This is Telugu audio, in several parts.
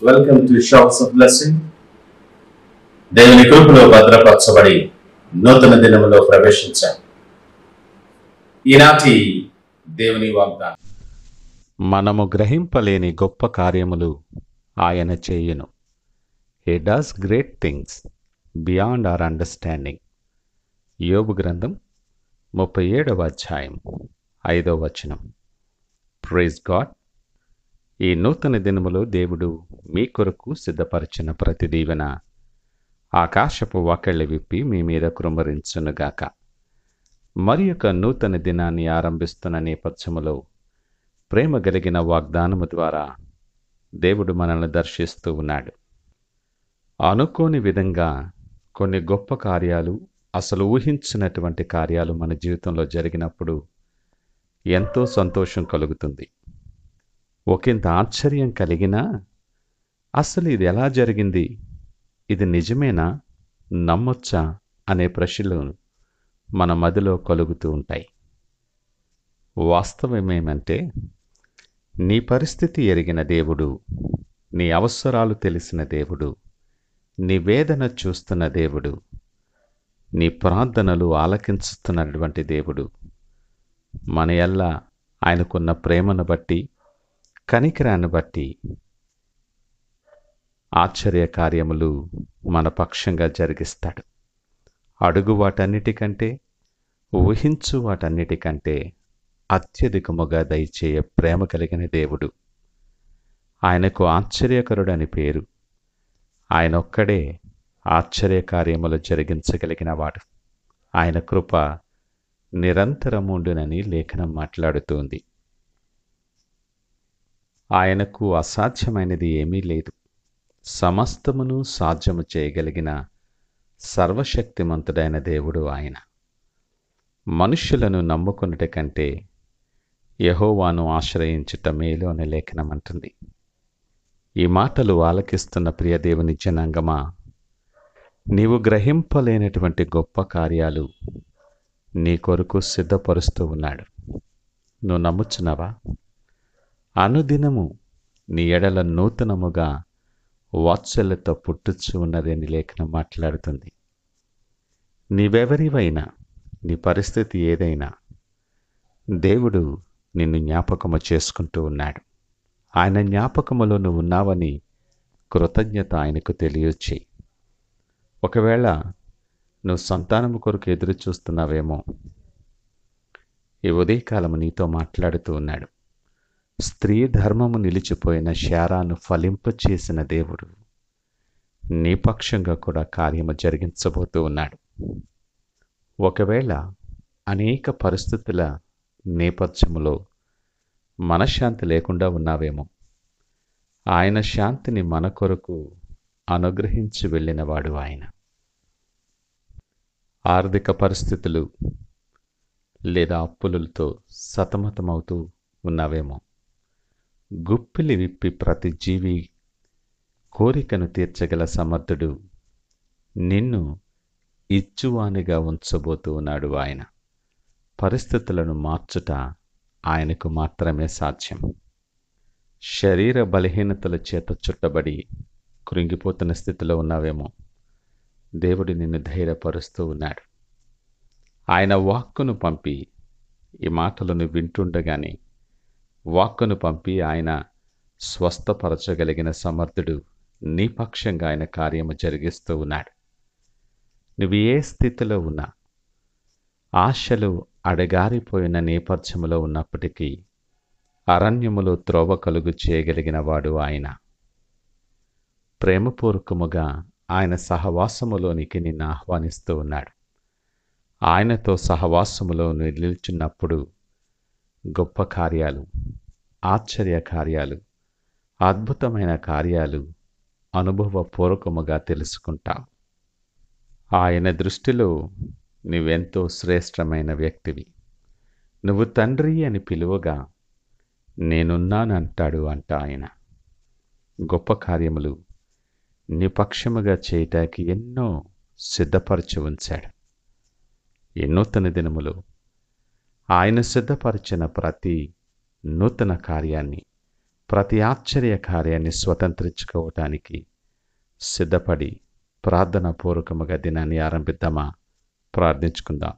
Welcome to shops of blessing. దేవుని కృపలో భద్రపరచబడి నూతన దినములో ప్రవేశించాం. ఈనాటి దేవుని వాగ్దానం, మనము గ్రహింపలేని గొప్ప కార్యములు ఆయన చేయును. He does great things beyond our understanding. యోబు గ్రంథం 37వ అధ్యాయం 5వ వచనం. Praise God. ఈ నూతన దినములో దేవుడు మీ కొరకు సిద్ధపరిచిన ప్రతి దీవెన ఆకాశపు వాకిళ్లు విప్పి మీ మీద కృమ్మరించునుగాక. మరి యొక్క నూతన దినాన్ని ఆరంభిస్తున్న నేపథ్యములో ప్రేమ కలిగిన వాగ్దానము ద్వారా దేవుడు మనల్ని దర్శిస్తూ ఉన్నాడు. అనుకోని విధంగా కొన్ని గొప్ప కార్యాలు, అసలు ఊహించినటువంటి కార్యాలు మన జీవితంలో జరిగినప్పుడు ఎంతో సంతోషం కలుగుతుంది. ఒకంత ఆశ్చర్యం కలిగినా అసలు ఇది ఎలా జరిగింది, ఇది నిజమేనా, నమ్మొచ్చా అనే ప్రశ్నలు మన మదిలో కలుగుతూ ఉంటాయి. వాస్తవమేమంటే, నీ పరిస్థితి ఎరిగిన దేవుడు, నీ అవసరాలు తెలిసిన దేవుడు, నీ వేదన చూస్తున్న దేవుడు, నీ ప్రార్థనలు ఆలకించుతున్నటువంటి దేవుడు, మన యెల్ల ఆయనకున్న ప్రేమను బట్టి, కనికరాన్ని బట్టి ఆశ్చర్య కార్యములు మన పక్షంగా జరిగిస్తాడు. అడుగు వాటన్నిటికంటే, ఊహించు వాటన్నిటికంటే అత్యధికముగా దయచేయ ప్రేమ కలిగిన దేవుడు. ఆయనకు ఆశ్చర్యకరుడని పేరు. ఆయన ఒక్కడే ఆశ్చర్యకార్యములు జరిగించగలిగిన వాడు. ఆయన కృప నిరంతరముండునని లేఖనం మాట్లాడుతోంది. ఆయనకు అసాధ్యమైనది ఏమీ లేదు. సమస్తమును సాధ్యము చేయగలిగిన సర్వశక్తిమంతుడైన దేవుడు ఆయన. మనుష్యులను నమ్ముకున్నట కంటే యెహోవాను ఆశ్రయించుట మేలు అని లేఖనం అంటుంది. ఈ మాటలు ఆలకిస్తున్న ప్రియ దేవుని జనాంగమా, నీవు గ్రహింపలేనటువంటి గొప్ప కార్యాలు నీ కొరకు సిద్ధపరుస్తూ ఉన్నాడు. నువ్వు నమ్ముచున్నావా? అనుదినము నీ ఎడల నూతనముగా వాత్సల్యత పుట్టుచు ఉన్నదని లేఖనం మాట్లాడుతుంది. నీవెవరివైనా, నీ పరిస్థితి ఏదైనా, దేవుడు నిన్ను జ్ఞాపకము చేసుకుంటూ ఉన్నాడు. ఆయన జ్ఞాపకములో నువ్వు ఉన్నావని కృతజ్ఞత ఆయనకు తెలియచేయి. ఒకవేళ నువ్వు సంతానము కొరకు ఎదురు చూస్తున్నావేమో, ఈ ఉదయకాలము నీతో మాట్లాడుతూ ఉన్నాడు. స్త్రీ ధర్మము నిలిచిపోయిన శారాను ఫలింపచేసిన దేవుడు నీ పక్షంగా కూడా కార్యము జరిగించబోతూ ఉన్నాడు. ఒకవేళ అనేక పరిస్థితుల నేపథ్యములో మనశ్శాంతి లేకుండా ఉన్నావేమో, ఆయన శాంతిని మన కొరకు అనుగ్రహించి వెళ్ళినవాడు ఆయన. ఆర్థిక పరిస్థితులు లేదా అప్పులతో సతమతమవుతూ ఉన్నావేమో, గుప్పిలి విప్పి ప్రతి జీవి కోరికను తీర్చగల సమర్థుడు నిన్ను ఇచ్చువానిగా ఉంచబోతూ ఉన్నాడు ఆయన. పరిస్థితులను మార్చుట ఆయనకు మాత్రమే సాధ్యం. శరీర బలహీనతల చేత చుట్టబడి కృంగిపోతున్న స్థితిలో ఉన్నావేమో, దేవుడు నిన్ను ధైర్యపరుస్తూ ఉన్నాడు. ఆయన వాక్కును పంపి, ఈ మాటలను వింటుండగానే వాక్కును పంపి ఆయన స్వస్థపరచగలిగిన సమర్థుడు నీ పక్షంగా ఆయన కార్యము జరిగిస్తూ ఉన్నాడు. నువ్వు ఏ స్థితిలో ఉన్నా, ఆశలు అడగారిపోయిన నేపథ్యములో ఉన్నప్పటికీ అరణ్యములో త్రోవ కలుగు చేయగలిగిన వాడు ఆయన. ప్రేమపూర్వకముగా ఆయన సహవాసములోనికి నిన్ను ఆహ్వానిస్తూ ఉన్నాడు. ఆయనతో సహవాసములో నిలిచినప్పుడు గొప్ప కార్యాలు, ఆశ్చర్య కార్యాలు, అద్భుతమైన కార్యాలు అనుభవపూర్వకముగా తెలుసుకుంటావు. ఆయన దృష్టిలో నువ్వెంతో శ్రేష్టమైన వ్యక్తివి. నువ్వు తండ్రి అని పిలువగా నేనున్నానంటాడు అంట ఆయన. గొప్ప కార్యములు నీ పక్షముగా చేయటానికి ఎన్నో సిద్ధపరచి ఉంచాడు. ఈ నూతన దినములో ఆయన సిద్ధపరిచిన ప్రతి నూతన కార్యాన్ని ప్రతి ఆశ్చర్య కార్యాన్ని స్వతంత్రించుకోవటానికి సిద్ధపడి ప్రార్థనాపూర్వకముగా దినాన్ని ఆరంభిద్దామా? ప్రార్థించుకుందాం.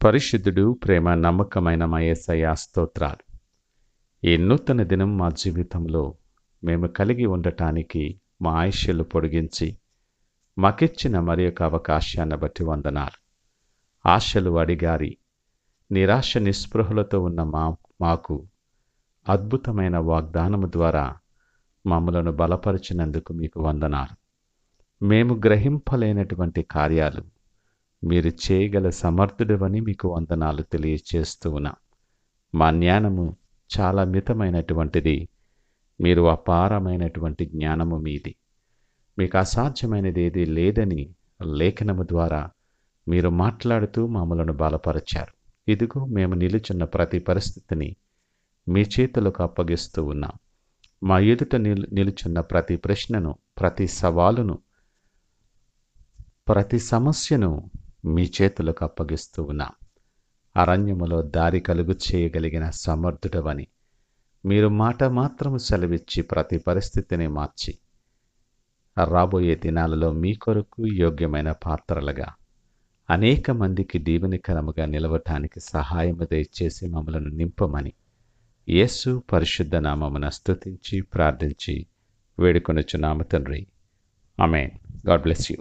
పరిశుద్ధుడు, ప్రేమ నమ్మకమైన మా యేసయ్యా స్తోత్రాలు. ఈ నూతన దినం మా జీవితంలో మేము కలిగి ఉండటానికి మా ఆయుష్యలు పొడిగించి మాకిచ్చిన మరి యొక్క అవకాశాన్ని బట్టి వందనాలు. ఆశలు అడిగారి నిరాశ నిస్పృహలతో ఉన్న మాకు అద్భుతమైన వాగ్దానము ద్వారా మమ్మలను బలపరిచినందుకు మీకు వందనాలు. మేము గ్రహింపలేనటువంటి కార్యాలు మీరు చేయగల సమర్థుడవని మీకు వందనాలు తెలియచేస్తూ ఉన్నాం. మా జ్ఞానము చాలా మితమైనటువంటిది, మీరు అపారమైనటువంటి జ్ఞానము మీది. మీకు అసాధ్యమైనది ఏది లేదని లేఖనము ద్వారా మీరు మాట్లాడుతూ మమ్మలను బలపరిచారు. ఇదిగో మేము నిలుచున్న ప్రతి పరిస్థితిని మీ చేతులకు అప్పగిస్తూ ఉన్నాం. మా ఎదుట నిలుచున్న ప్రతి ప్రశ్నను, ప్రతి సవాలును, ప్రతి సమస్యను మీ చేతులకు అప్పగిస్తూ ఉన్నాం. అరణ్యములో దారి కలుగు చేయగలిగిన సమర్థుడవని మీరు మాట మాత్రము సెలవిచ్చి ప్రతి పరిస్థితిని మార్చి రాబోయే దినాలలో మీ కొరకు యోగ్యమైన పాత్రలుగా అనేక మందికి దీవెనకరముగా నిలవటానికి సహాయము దయచేసి మమ్మలను నింపమని యేసు పరిశుద్ధ నామమున స్తుతించి ప్రార్థించి వేడుకొనుచున్నాము తండ్రి. ఆమేన్. God bless you.